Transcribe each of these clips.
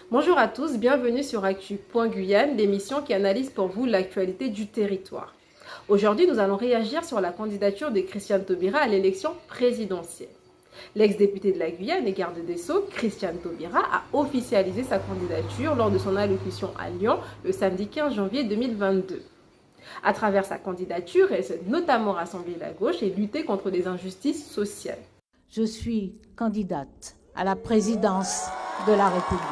Bonjour à tous, bienvenue sur Actu.Guyane, l'émission qui analyse pour vous l'actualité du territoire. Aujourd'hui, nous allons réagir sur la candidature de Christiane Taubira à l'élection présidentielle. L'ex-député de la Guyane et garde des Sceaux, Christiane Taubira, a officialisé sa candidature lors de son allocution à Lyon le samedi 15 janvier 2022. À travers sa candidature, elle s'est notamment rassemblée la gauche et lutté contre les injustices sociales. Je suis candidate à la présidence de la République.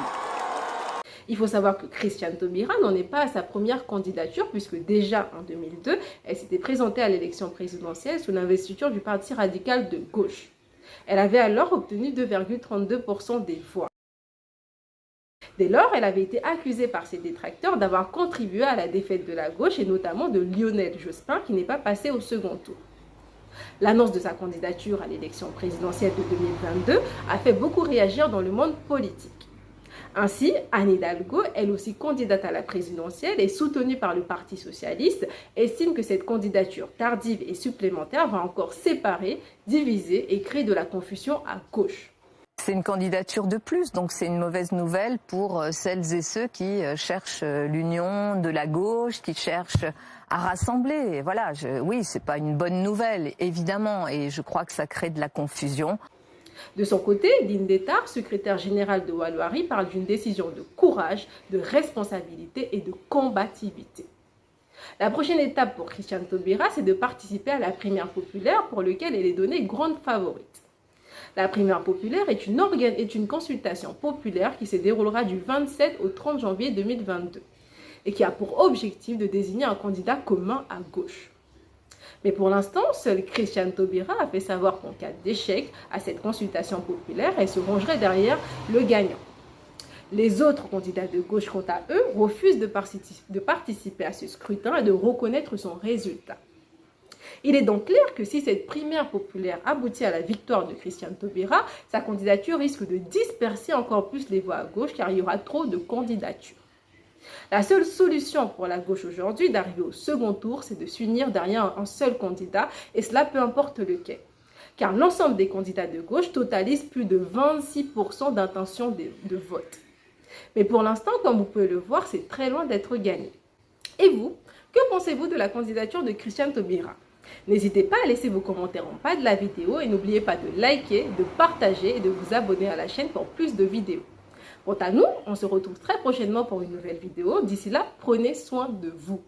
Il faut savoir que Christiane Taubira n'en est pas à sa première candidature puisque déjà en 2002, elle s'était présentée à l'élection présidentielle sous l'investiture du Parti radical de gauche. Elle avait alors obtenu 2,32% des voix. Dès lors, elle avait été accusée par ses détracteurs d'avoir contribué à la défaite de la gauche et notamment de Lionel Jospin qui n'est pas passé au second tour. L'annonce de sa candidature à l'élection présidentielle de 2022 a fait beaucoup réagir dans le monde politique. Ainsi, Anne Hidalgo, elle aussi candidate à la présidentielle et soutenue par le Parti socialiste, estime que cette candidature tardive et supplémentaire va encore séparer, diviser et créer de la confusion à gauche. C'est une candidature de plus, donc c'est une mauvaise nouvelle pour celles et ceux qui cherchent l'union de la gauche, qui cherchent à rassembler. Voilà, oui, c'est pas une bonne nouvelle, évidemment, et je crois que ça crée de la confusion. De son côté, Lynn Détard, secrétaire générale de Walloirie, parle d'une décision de courage, de responsabilité et de combativité. La prochaine étape pour Christiane Taubira, c'est de participer à la primaire populaire pour laquelle elle est donnée grande favorite. La primaire populaire est une consultation populaire qui se déroulera du 27 au 30 janvier 2022 et qui a pour objectif de désigner un candidat commun à gauche. Mais pour l'instant, seule Christiane Taubira a fait savoir qu'en cas d'échec à cette consultation populaire, elle se rangerait derrière le gagnant. Les autres candidats de gauche, quant à eux, refusent de participer à ce scrutin et de reconnaître son résultat. Il est donc clair que si cette primaire populaire aboutit à la victoire de Christiane Taubira, sa candidature risque de disperser encore plus les voix à gauche car il y aura trop de candidatures. La seule solution pour la gauche aujourd'hui d'arriver au second tour, c'est de s'unir derrière un seul candidat, et cela peu importe lequel. Car l'ensemble des candidats de gauche totalise plus de 26% d'intention de vote. Mais pour l'instant, comme vous pouvez le voir, c'est très loin d'être gagné. Et vous, que pensez-vous de la candidature de Christiane Taubira? N'hésitez pas à laisser vos commentaires en bas de la vidéo et n'oubliez pas de liker, de partager et de vous abonner à la chaîne pour plus de vidéos. Quant à nous, on se retrouve très prochainement pour une nouvelle vidéo. D'ici là, prenez soin de vous.